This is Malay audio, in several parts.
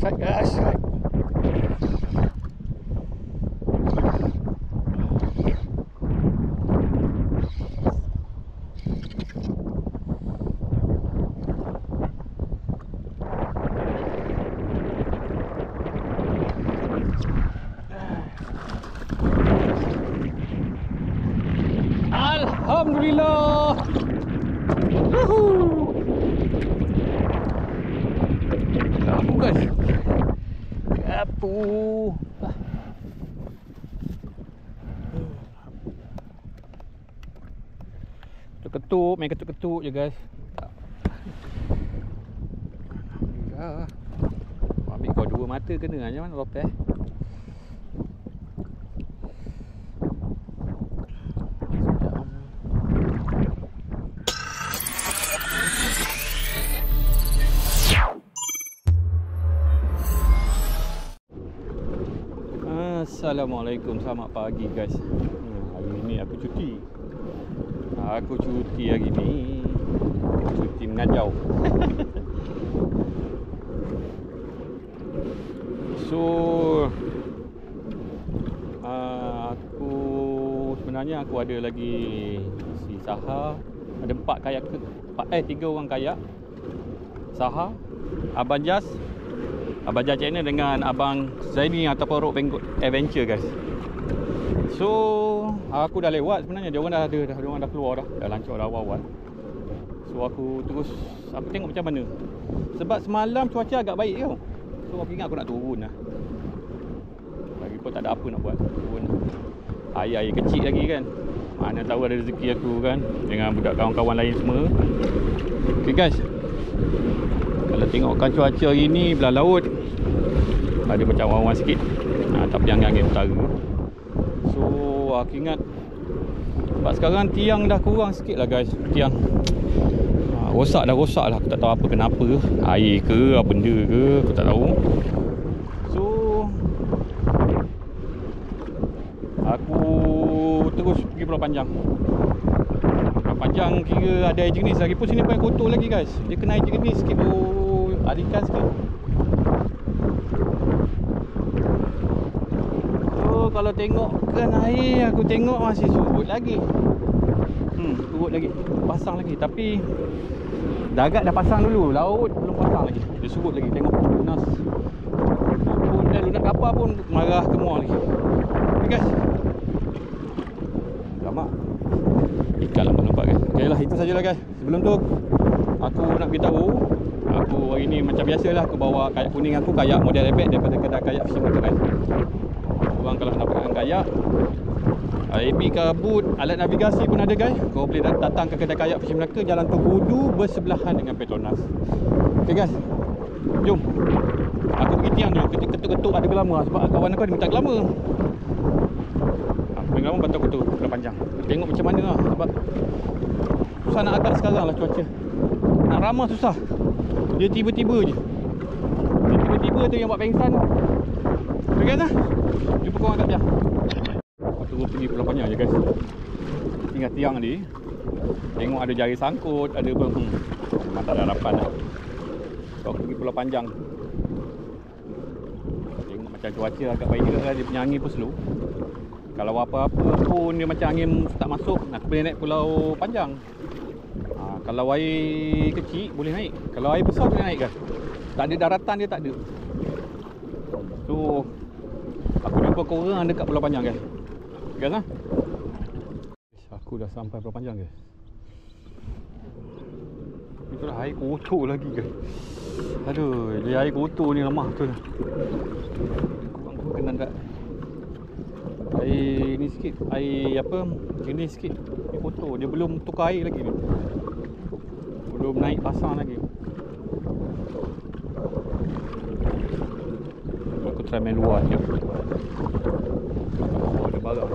Strike guys, strike. Alhamdulillah. Woohoo. Kapu guys. Kapu. Ketuk, main ketuk-ketuk je guys. Alhamdulillah. Ambil kau dua mata kena aja mana apa Assalamualaikum, selamat pagi guys. Hari ni aku cuti. Aku cuti hari ni. Cuti mengajau. So aku sebenarnya aku ada lagi si Saha. Ada 4 kayak 3 orang kayak. Saha, Abang Jas, Abang Jas channel dengan Abang Zaini ataupun Rock Adventure guys. So aku dah lewat sebenarnya. Dia orang dah keluar dah lancar dah awal-awal. So aku tengok macam mana. Sebab semalam cuaca agak baik tau. So aku ingat aku nak turun lah. Lagipun tak ada apa nak buat, turun air kecil lagi kan. Mana tahu ada rezeki aku kan dengan budak kawan-kawan lain semua. Okay guys, kalau tengokkan cuaca hari ni belah laut ada macam awan-awan sikit, tapi angin utara. So aku ingat sebab sekarang tiang dah kurang sikit lah guys. Tiang rosak lah. Aku tak tahu apa kenapa, air ke apa benda ke aku tak tahu. So aku terus pergi Pulau Panjang. Pulau Panjang kira ada air jenis lagi pun, sini paling kotor lagi guys. Dia kena air jenis sikit baru ada ikan sikit. Kalau tengokkan air, aku tengok masih surut lagi. Surut lagi, pasang lagi. Tapi darat dah pasang dulu, laut belum pasang lagi. Dia surut lagi, tengok lunas. Lunas kapal pun marah kemua lagi. Okay guys, lama ikan nampak guys. Okay lah, itu sajalah guys. Sebelum tu aku nak beritahu, aku hari ni macam biasalah aku bawa kayak kuning aku, kayak model ebek daripada kedai kayak fishing motor guys. Korang kalau nak pakai kayak, AB kabut, alat navigasi pun ada guys. Kau boleh datang ke kedai kayak Fishing Melaka, Jalan Togudu bersebelahan dengan Petronas. Okay guys, jom. Aku pergi tiang dulu, ketuk-ketuk ada gelama. Sebab kawan aku ada minta gelama. Aku gelama betul-betul Pulau Panjang. Tengok macam mana lah. Sebab susah nak agak sekarang lah cuaca. Nak ramah susah. Dia tiba-tiba je. Dia tiba-tiba tu yang buat pengsan. Okay guys lah, jumpa korang kat tiang. Aku terus pergi Pulau Panjang je guys. Tinggal tiang ni, tengok ada jari sangkut, ada apa. Memang tak ada harapan lah. So aku pergi Pulau Panjang. Tengok macam cuaca agak baik juga lah. Dia punya angin pun slow. Kalau apa-apa pun dia macam angin tak masuk, aku boleh naik Pulau Panjang. Kalau air kecil boleh naik, kalau air besar boleh naik guys. Tak ada daratan, dia tak ada. So aku jumpa korang dekat Pulau Panjang guys. Guys lah, aku dah sampai Pulau Panjang guys. Itulah air kotor lagi guys. Aduh, dia air kotor ni lemah tu lah. Korang kena kat air ni sikit, air apa, jenis sikit. Dia kotor, dia belum tukar air lagi ni. Belum naik pasang lagi. Aku try main luar je. Oh, ada barang.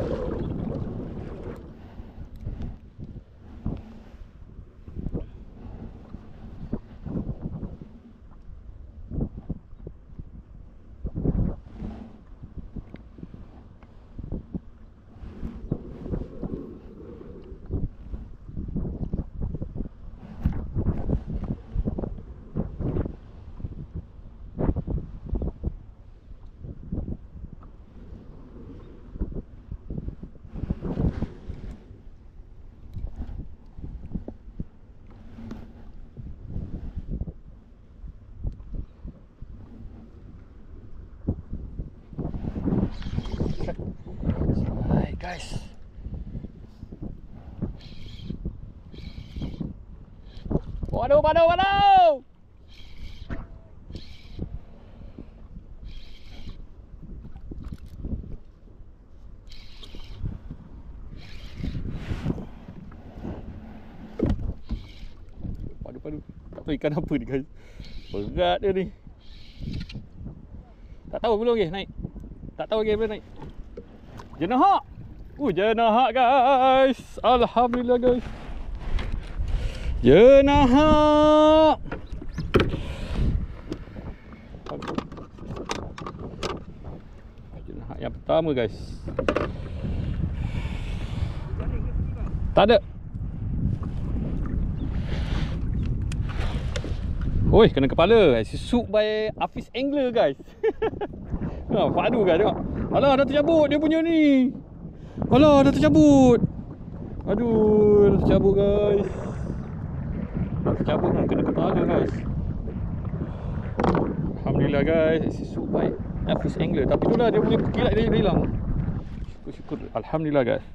Padu. Tak tahu ikan apa ni guys. Berat dia ni. Tak tahu belum lagi naik. Tak tahu lagi belum naik. Jenahak. Jenahak guys. Alhamdulillah guys. Jenahak. Jenahak yang pertama guys. Tak ada. Oi, kena kepala. Shoot by Hafiz Angler guys. Padu guys tengok. Alah dah tercabut dia punya ni. Alah dah tercabut. Aduh, dah tercabut guys. Dah tercabut kan kena kepala guys. Alhamdulillah guys. Shoot by Hafiz Angler. Tapi itulah dia punya kilat dia hilang. Syukur. Alhamdulillah guys.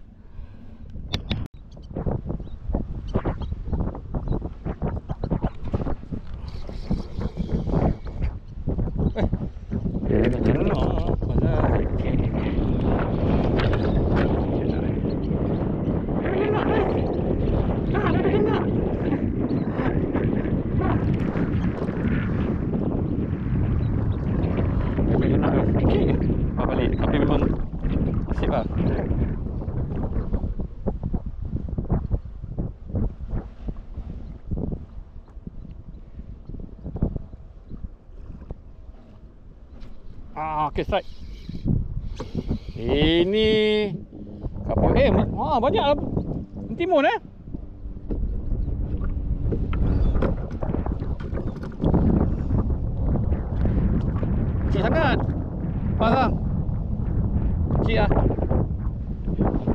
Balik tapi memang nasib lah. Okay, strike. Ini kapal banyak lah timun kecil sangat. Pasang kecil lah.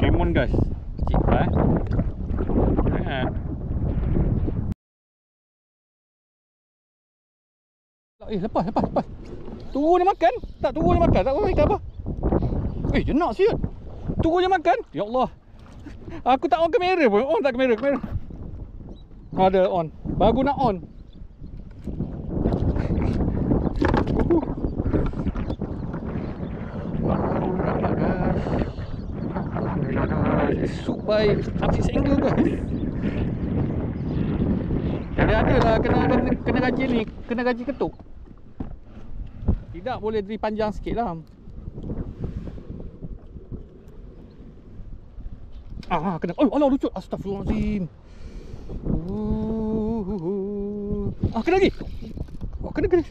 Timun guys. Kecil lah lepas. Tunggu dia makan. Tak tunggu dia makan. Tak tahu ikan apa. Jenak siut. Tunggu dia makan. Ya Allah. Aku tak on kamera pun. On tak kamera. Ada on. Baru nak on. Shoot by Hafiz Angler guys. Ada lah kena gaji ni. Kena gaji ketuk. Tidak boleh dipanjang sikit lah. Kena. Allah lucut. Astagfirullahaladzim. Kena lagi. Kena.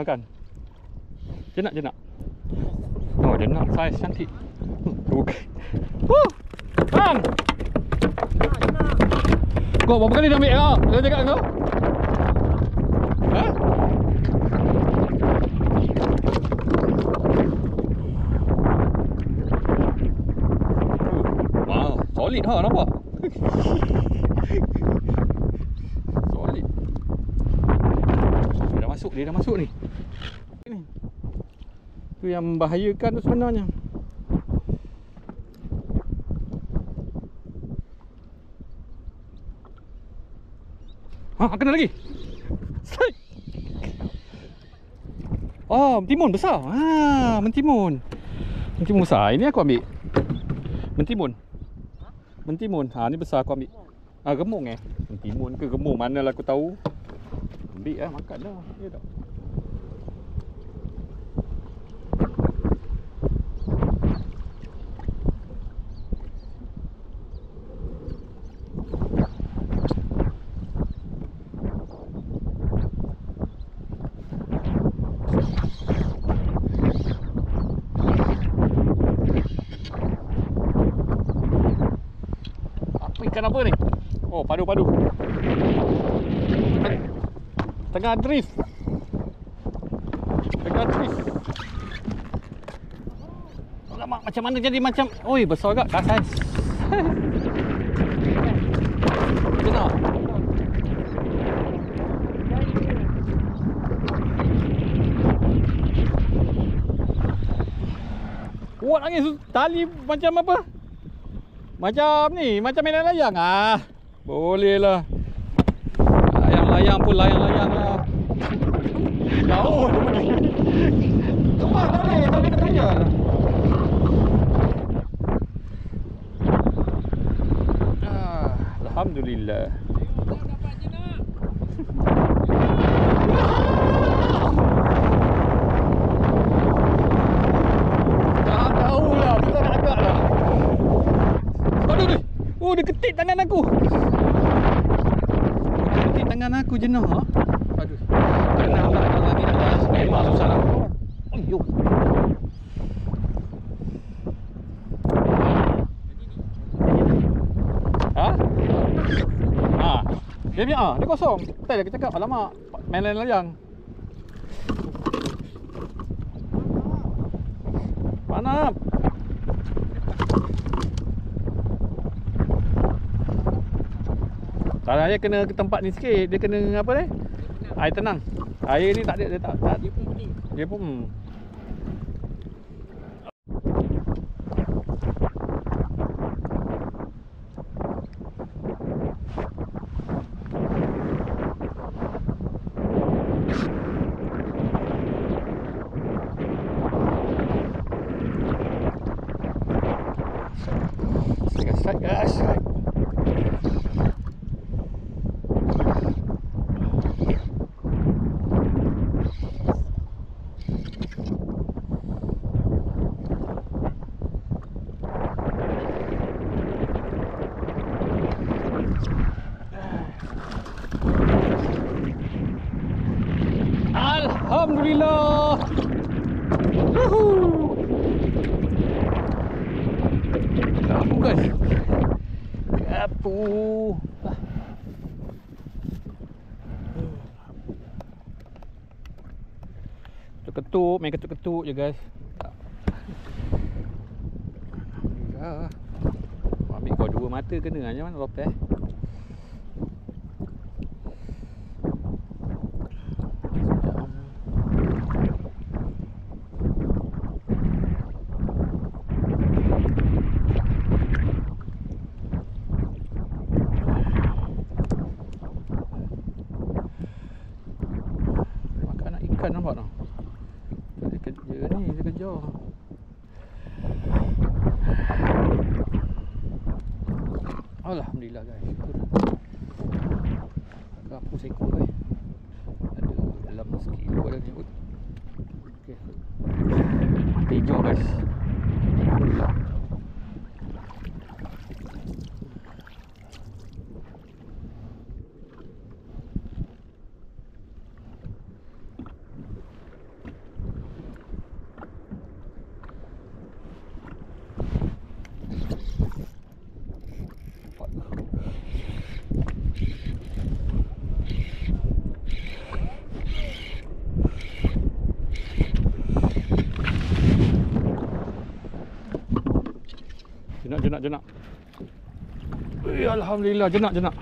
Kan. Jenak. Jenak saiz cantik. Bang. Kau berapa kali dah ambil kau? Dah cakap kau? Wow, solid nampak. Solid. Dia dah masuk ni. Tu yang membahayakan tu sebenarnya. Kena lagi. Strike. Mentimun besar. Mentimun besar. Ini aku ambil. Mentimun. Ni besar aku ambil. Gemung Mentimun ke gemung manalah aku tahu. Ambil makan dah. Ya tak. Ikan apa ni? Padu. Tengah drift. Alamak, macam mana jadi macam. Besar agak. Dah saiz. Benar. Kuat angin. Tali macam apa? Macam ni, macam main layang. Boleh lah. Layang-layang pun layang-layang lah. Jauh tu pergi. Cuma tak boleh nak kerja. Alhamdulillah. Tak tahulah, kita nak agak lah. Aduh. Oh, dia ketik tangan aku. Ketik tangan aku jenah. Aduh. Kena nak lagi nak. Memang susah nak. Ayo. Dia punya dia kosong. Tadi dia cakap alamak, main layang. Mana? Kalau dia kena ke tempat ni sikit, dia kena apa ni? Air tenang. Air ni tak ada, dia tak. Dia pun pening. Dia pun guys. Alhamdulillah. Kamu guys. Apa? Ketuk, main ketuk-ketuk je guys. Alhamdulillah. Ambil kau dua mata kena aja mana lopeh. Ikan nampak tak? Dia kerja ni, dia kerja. Alhamdulillah guys. Berapa seekor guys? Ada dalam sekilo ada ni. Okey. Hijau guys. Alhamdulillah. Jenak. Alhamdulillah, jenak.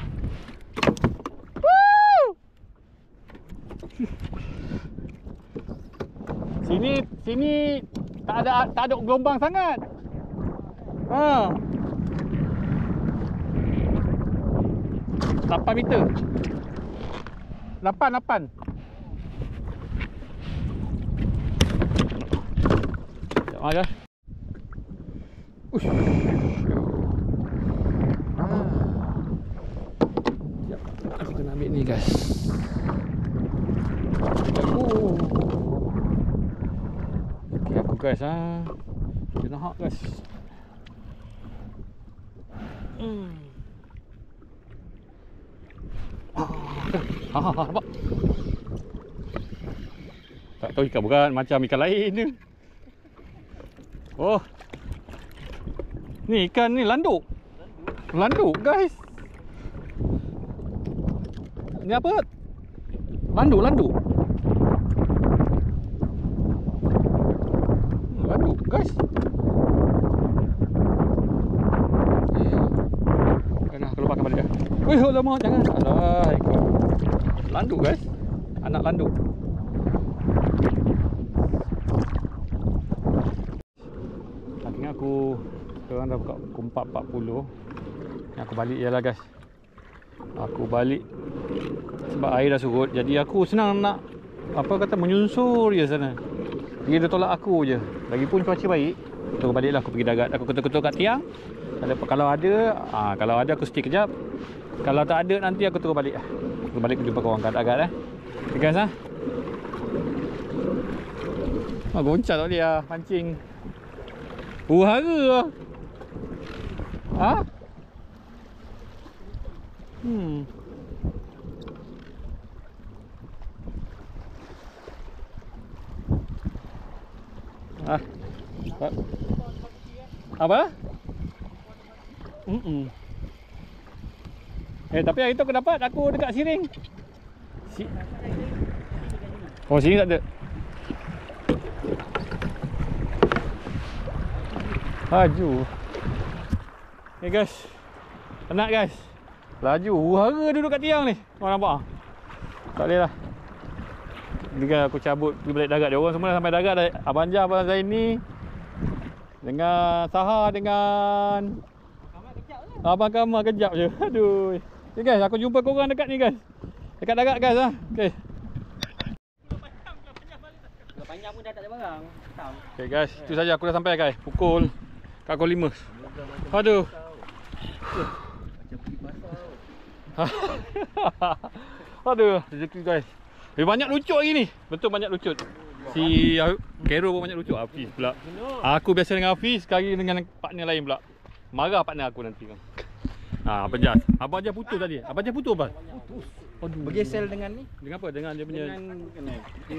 Sini tak ada gelombang sangat. 8 meter. 8. Sekejap aja. Aku kena ambil ni guys. Okey aku guys Kena hak guys. Nampak? Tak tahu ikan berat macam ikan lain ni. Oh. Ni ikan ni landuk. Landuk guys. Ni apa? Landuk. Landuk guys. Kena keluarkan balik dah. Weh, alamak jangan. Alah ikut. Landuk guys. Anak landuk. Akhirnya aku sekarang Sekarang dah buka pukul 4.40. Ni aku balik je lah guys. Aku balik sebab air dah surut. Jadi aku senang nak menyunsur je sana. Dia tolak aku je. Lagipun cuaca baik. Terus balik lah aku pergi dagat. Aku ketuk-ketuk kat tiang. Kalau ada aku stay kejap. Kalau tak ada nanti aku terus balik. Aku balik jumpa korang kat dagat Okay guys goncang tak boleh lah pancing. Hara lah. Apa? Tapi hari tu aku dapat aku dekat Siring. Oh, sini tak ada. Laju. Guys. Penat guys. Laju. Hara duduk kat tiang ni. Korang nampak? Tak boleh lah. Ni kan aku cabut pergi balik dagat. Dia orang semua dah sampai dagat dah. Abang Jah, Abang Zaini dengan Saha dengan Abang Kamal kejap je. Aduh. Okay guys, aku jumpa korang dekat ni guys. Dekat dagat guys Okay. Panjang pun dah tak ada barang. Okay guys, itu saja aku dah sampai guys. Pukul 5. Aduh. Aduh, rezeki guys. Banyak lucut hari ni. Betul banyak lucut. Si Kero pun banyak lucut. Hafiz pula. Aku biasa dengan Hafiz, sekali dengan partner lain pula. Marah partner aku nanti kan. Abang Jas. Abang Jas putus tadi. Abang Jas putus apa? Putus. Aduh. Bergesel dengan ni. Dengan apa? Dengan dia punya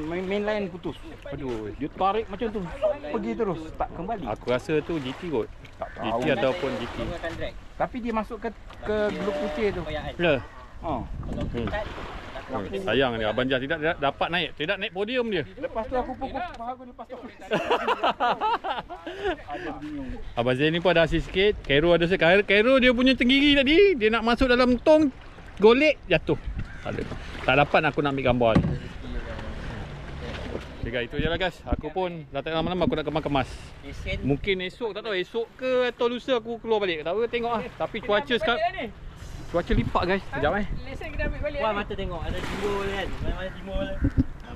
main line putus. Aduh. Dia tarik macam tu. Pergi terus, tak kembali. Aku rasa tu GT kot. GT ataupun GT. Tapi dia masuk ke blok putih tu. Ya. Sayang ni Abang Jas tidak dapat naik. Tidak naik podium dia. Lepas tu aku pukul paha aku lepas tu. Ada bingung. Abang Zain ni pun ada asis sikit. Kero ada sikit. Kero dia punya tenggiri tadi. Dia nak masuk dalam tong. Golek jatuh. Tak dapat aku nak ambil gambar ni. Okay guys, itu je lah guys. Aku pun dah tak lama-lama aku nak kemas-kemas. Mungkin esok, tak tahu esok ke atau lusa aku keluar balik. Tak tahu, tengok lah. Tapi cuaca sekarang cuaca lipat guys. Sekejap Lesen kita ambil balik. Wah, mata tengok ada timbul kan. Mana timbul.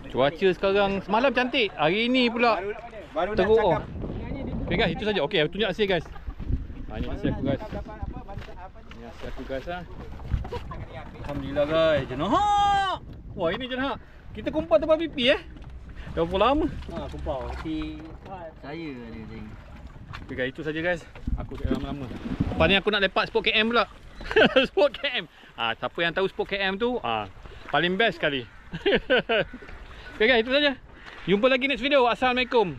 Cuaca sekarang semalam cantik. Hari ni pula baru teruk. nak cakap. Okay guys, itu saja. Okay, aku tunjuk hasil guys. Ini hasil aku guys. Ini hasil aku guys Alhamdulillah guys. Jenahak. Wah, ini jenahak. Kita kumpul tempat pipi dah berapa lama? Kumpul. Saya ni tengok. Okay guys, itu saja guys. Aku tak lama-lama. Lepas ni aku nak lepak Sport KM pula. Sport KM. Siapa yang tahu Sport KM tu, paling best sekali. Okay guys, itu saja. Jumpa lagi next video. Assalamualaikum.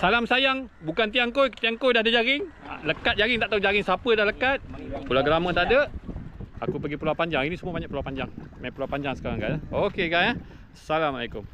Salam sayang. Bukan tiangkoi. Tiangkoi dah ada jaring. Lekat jaring, tak tahu jaring siapa dah lekat. Pulau Gelama tak ada. Aku pergi Pulau Panjang. Ini semua banyak Pulau Panjang. Main Pulau Panjang sekarang guys. Okay guys. Assalamualaikum.